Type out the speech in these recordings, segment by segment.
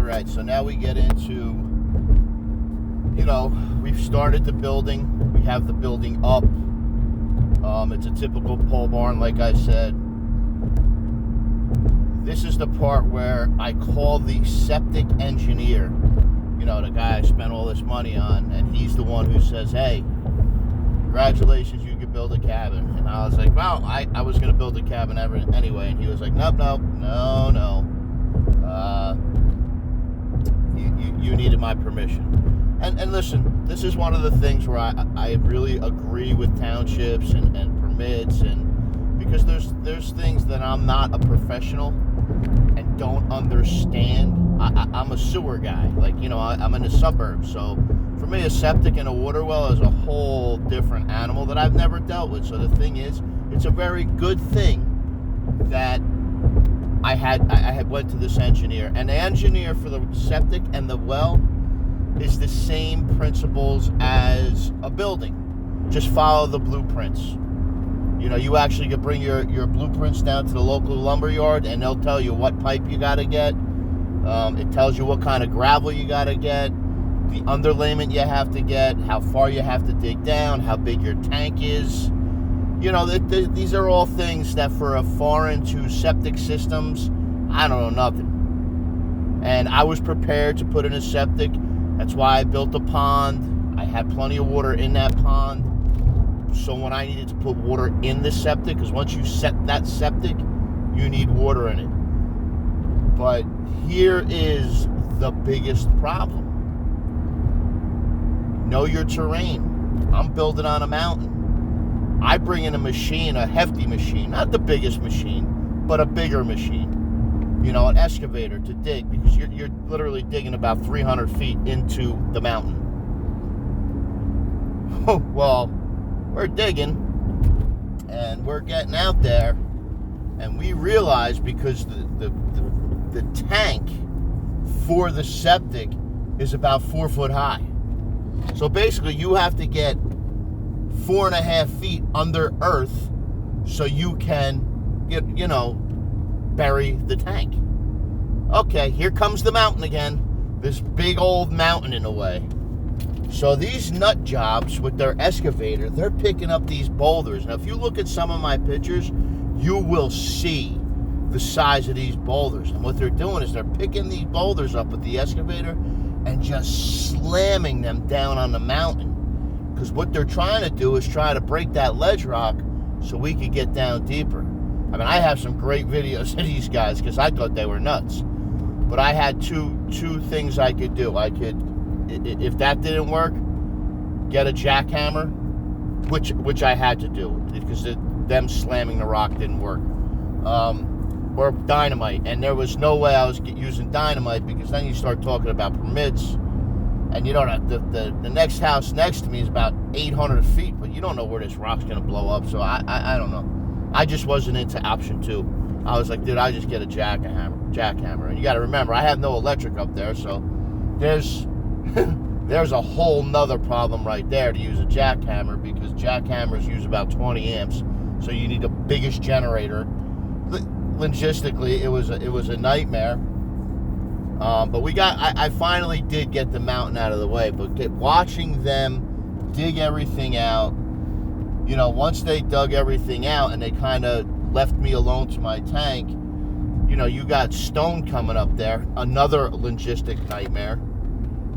right, so now we get into, we've started the building. We have the building up. It's a typical pole barn, like I said. This is the part where I call the septic engineer, the guy I spent all this money on, and he's the one who says, hey, congratulations, you could build a cabin. And I was like, well, I was going to build a cabin anyway. And he was like, nope, no. You needed my permission. And listen, this is one of the things where I really agree with townships and permits, and because there's things that I'm not a professional and don't understand. I'm a sewer guy, I'm in the suburbs, so for me a septic and a water well is a whole different animal that I've never dealt with. So the thing is, it's a very good thing that I had went to this engineer, and the engineer for the septic and the well is the same principles as a building. Just follow the blueprints. You actually could bring your blueprints down to the local lumber yard, and they'll tell you what pipe you got to get. It tells you what kind of gravel you got to get, the underlayment you have to get, how far you have to dig down, how big your tank is. These are all things that for a foreign to septic systems, I don't know nothing. And I was prepared to put in a septic. That's why I built a pond. I had plenty of water in that pond. So when I needed to put water in the septic, because once you set that septic, you need water in it. But here is the biggest problem. Know your terrain. I'm building on a mountain. I bring in a machine, a hefty machine, not the biggest machine, but a bigger machine. An excavator to dig, because you're literally digging about 300 feet into the mountain. Well, we're digging, and we're getting out there, and we realize, because the tank for the septic is about 4 foot high. So basically you have to get 4.5 feet under earth so you can bury the tank. Okay, here comes the mountain again. This big old mountain in a way. So these nut jobs with their excavator, they're picking up these boulders. Now if you look at some of my pictures, you will see the size of these boulders. And what they're doing is they're picking these boulders up with the excavator and just slamming them down on the mountain. Because what they're trying to do is try to break that ledge rock so we could get down deeper. I mean, I have some great videos of these guys because I thought they were nuts. But I had two things I could do. I could, if that didn't work, get a jackhammer, which I had to do because them slamming the rock didn't work. Or dynamite, and there was no way I was using dynamite, because then you start talking about permits, and the next house next to me is about 800 feet, but you don't know where this rock's going to blow up, so I don't know. I just wasn't into option 2. I was like, dude, I just get a jackhammer, and you got to remember, I have no electric up there, so there's a whole nother problem right there to use a jackhammer, because jackhammers use about 20 amps, so you need the biggest generator. Logistically, it was a nightmare. But I finally did get the mountain out of the way. But watching them dig everything out, once they dug everything out and they kind of left me alone to my tank, you got stone coming up there, another logistic nightmare,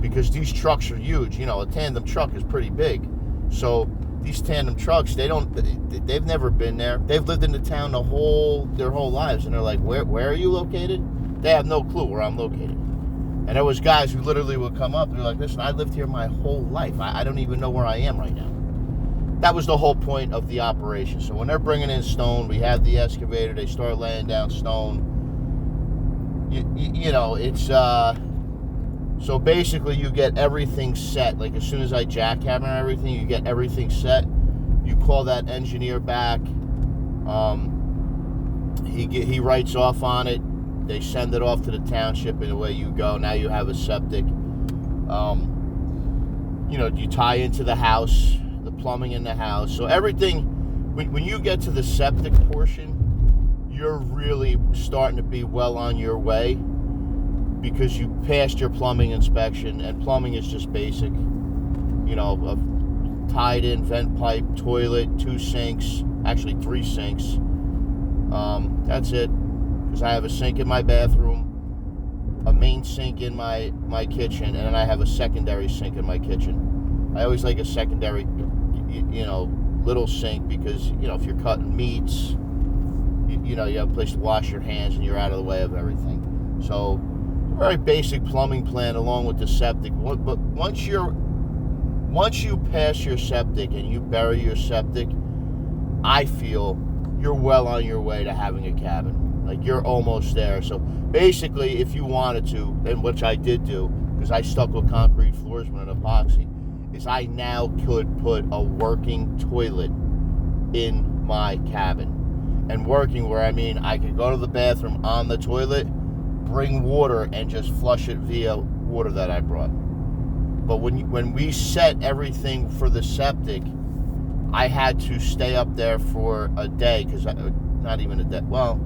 because these trucks are huge. A tandem truck is pretty big, so these tandem trucks, they've never been there. They've lived in the town their whole lives, and they're like, where are you located? They have no clue where I'm located. And there was guys who literally would come up and they're like, listen, I lived here my whole life. I don't even know where I am right now. That was the whole point of the operation. So when they're bringing in stone, we have the excavator, they start laying down stone. It's so basically you get everything set. Like as soon as I jackhammer everything, you get everything set. You call that engineer back. He writes off on it. They send it off to the township, and away you go. Now you have a septic. You tie into the house, the plumbing in the house. So everything, when you get to the septic portion, you're really starting to be well on your way. because you passed your plumbing inspection, and plumbing is just basic, a tied in vent pipe, toilet, 2 sinks, actually 3 sinks. That's it, because I have a sink in my bathroom, a main sink in my kitchen, and then I have a secondary sink in my kitchen. I always like a secondary, little sink, because, if you're cutting meats, you have a place to wash your hands and you're out of the way of everything. So, very basic plumbing plan along with the septic. But once you pass your septic and you bury your septic, I feel you're well on your way to having a cabin. Like, you're almost there. So basically, if you wanted to, and which I did do, because I stuck with concrete floors with an epoxy, is I now could put a working toilet in my cabin. And working where I mean I could go to the bathroom on the toilet, bring water, and just flush it via water that I brought. But when we set everything for the septic, I had to stay up there for a day, because not even a day. Well,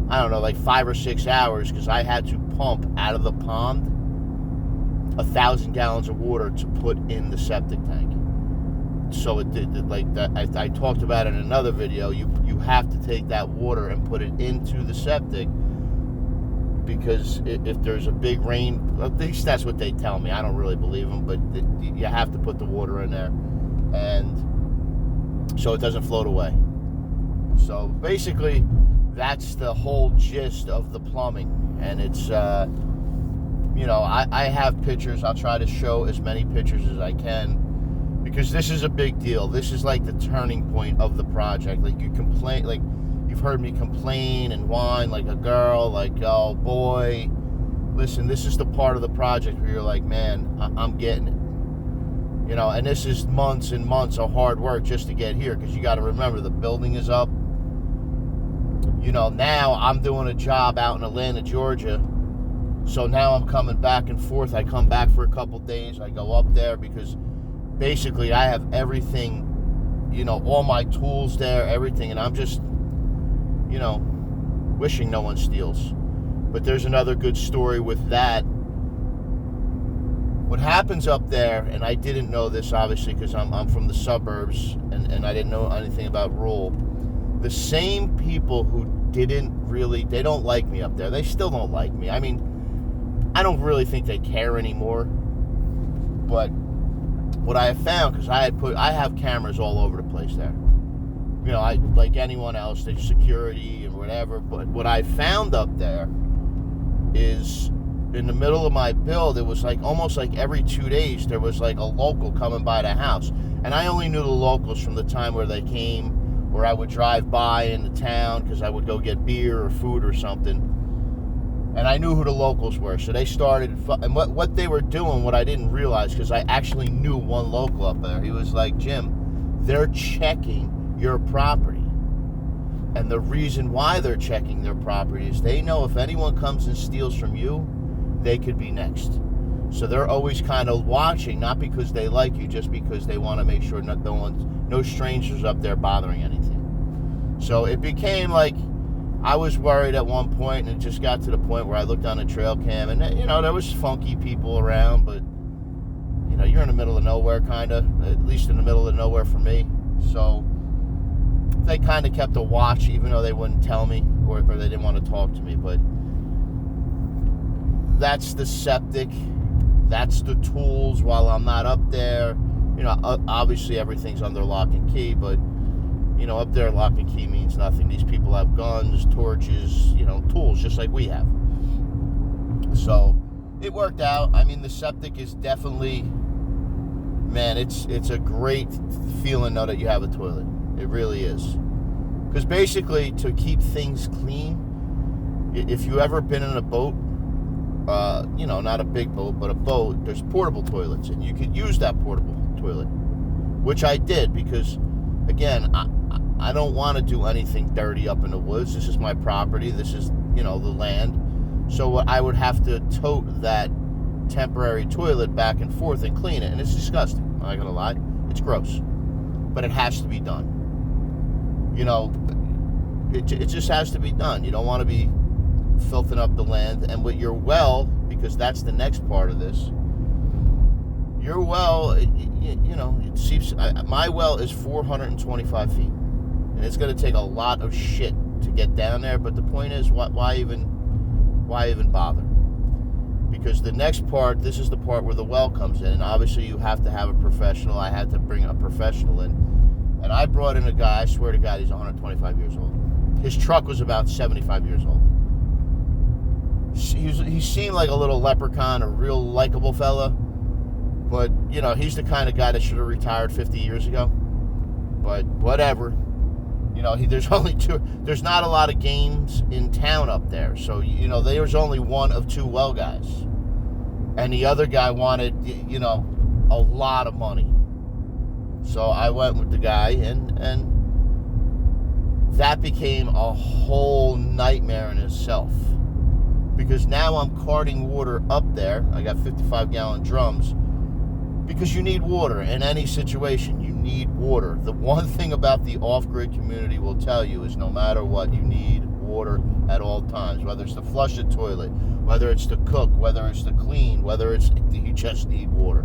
I don't know, like 5 or 6 hours, because I had to pump out of the pond 1,000 gallons of water to put in the septic tank. So it did, like that. I talked about it in another video. You have to take that water and put it into the septic, because if there's a big rain, at least that's what they tell me. I don't really believe them, but you have to put the water in there, and so it doesn't float away. So basically, that's the whole gist of the plumbing, and it's I have pictures. I'll try to show as many pictures as I can, because this is a big deal. This is like the turning point of the project. Like, you've heard me complain and whine like a girl, like, oh boy. Listen, this is the part of the project where you're like, man, I'm getting it. And this is months and months of hard work just to get here, because you got to remember, the building is up. Now I'm doing a job out in Atlanta, Georgia. So now I'm coming back and forth. I come back for a couple days. I go up there, because basically I have everything, all my tools there, everything. And I'm just, wishing no one steals. But there's another good story with that. What happens up there, and I didn't know this, obviously, because I'm from the suburbs, and I didn't know anything about rural. The same people who they don't like me up there. They still don't like me. I mean, I don't really think they care anymore. But what I have found, because I have cameras all over the place there. I, like anyone else, there's security and whatever. But what I found up there is, in the middle of my build, it was like almost like every 2 days there was like a local coming by the house. And I only knew the locals from the time where they came, or I would drive by in the town because I would go get beer or food or something. And I knew who the locals were. So they started, and what they were doing, what I didn't realize, because I actually knew one local up there. He was like, Jim, they're checking your property. And the reason why they're checking their property is they know if anyone comes and steals from you, they could be next. So they're always kind of watching, not because they like you, just because they want to make sure no strangers up there bothering anything. So it became like, I was worried at one point, and it just got to the point where I looked on the trail cam, and there was funky people around, but you're in the middle of nowhere, kind of, at least in the middle of nowhere for me. So they kind of kept a watch, even though they wouldn't tell me, or they didn't want to talk to me. But that's the septic, that's the tools while I'm not up there. Obviously everything's under lock and key, but up there, lock and key means nothing. These people have guns, torches, tools, just like we have. So it worked out. I mean, the septic is definitely, man, it's a great feeling now that you have a toilet. It really is. Because basically, to keep things clean, if you ever been in a boat, not a big boat, but a boat, there's portable toilets, and you could use that portable toilet, which I did, because, again, I don't want to do anything dirty up in the woods. This is my property. This is, the land. So I would have to tote that temporary toilet back and forth and clean it. And it's disgusting. I'm not going to lie. It's gross. But it has to be done. It just has to be done. You don't want to be filthing up the land. And with your well, because that's the next part of this. Your well, it seeps. My well is 425 feet, and it's going to take a lot of shit to get down there. But the point is, why even bother? Because the next part, this is the part where the well comes in, and obviously you have to have a professional. I had to bring a professional in, and I brought in a guy. I swear to God, he's 125 years old. His truck was about 75 years old. He seemed like a little leprechaun, a real likable fella. But, he's the kind of guy that should have retired 50 years ago. But whatever. There's only two. There's not a lot of games in town up there. So, there's only one of two well guys. And the other guy wanted, a lot of money. So I went with the guy, and that became a whole nightmare in itself. Because now I'm carting water up there. I got 55-gallon drums. Because you need water in any situation. You need water. The one thing about the off-grid community will tell you is no matter what, you need water at all times. Whether it's to flush the toilet, whether it's to cook, whether it's to clean, you just need water.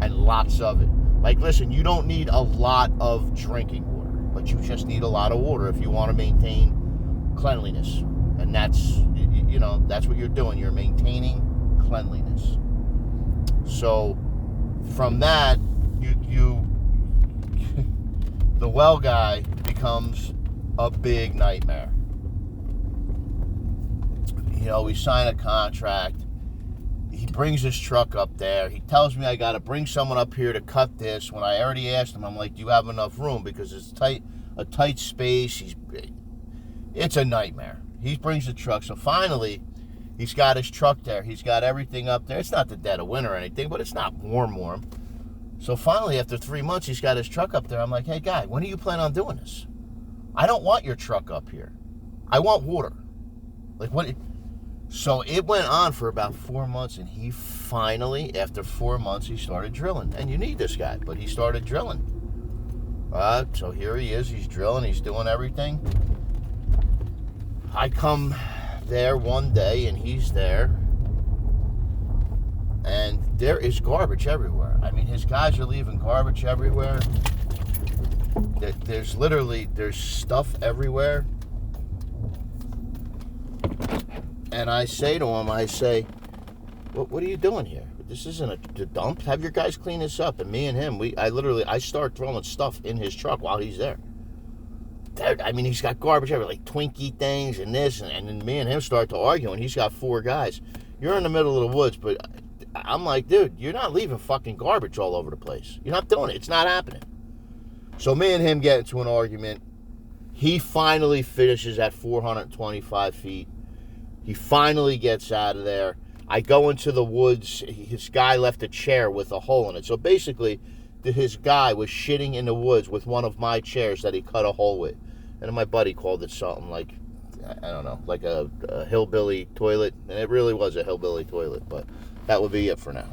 And lots of it. Like, listen, you don't need a lot of drinking water, but you just need a lot of water if you want to maintain cleanliness. And that's what you're doing. You're maintaining cleanliness. So from that, the well guy becomes a big nightmare. We sign a contract. He brings his truck up there. He tells me I got to bring someone up here to cut this. When I already asked him, I'm like, do you have enough room? Because it's a tight space. It's a nightmare. He brings the truck. So finally, he's got his truck there. He's got everything up there. It's not the dead of winter or anything, but it's not warm. So finally, after 3 months, he's got his truck up there. I'm like, hey, guy, when do you plan on doing this? I don't want your truck up here. I want water. Like, what? So it went on for about 4 months, and he finally, after 4 months, he started drilling. And you need this guy, but he started drilling. So here he is. He's drilling. He's doing everything. I come there one day, and he's there. And there is garbage everywhere. I mean, his guys are leaving garbage everywhere. There's stuff everywhere. And I say to him, what are you doing here? This isn't a dump. Have your guys clean this up. And me and him, I start throwing stuff in his truck while he's there. He's got garbage everywhere, like Twinkie things and this. And then me and him start to argue, and he's got 4 guys. You're in the middle of the woods, but I'm like, dude, you're not leaving fucking garbage all over the place. You're not doing it. It's not happening. So me and him get into an argument. He finally finishes at 425 feet. He finally gets out of there. I go into the woods. His guy left a chair with a hole in it. So basically, his guy was shitting in the woods with one of my chairs that he cut a hole with. And my buddy called it something like, I don't know, like a hillbilly toilet. And it really was a hillbilly toilet, but that would be it for now.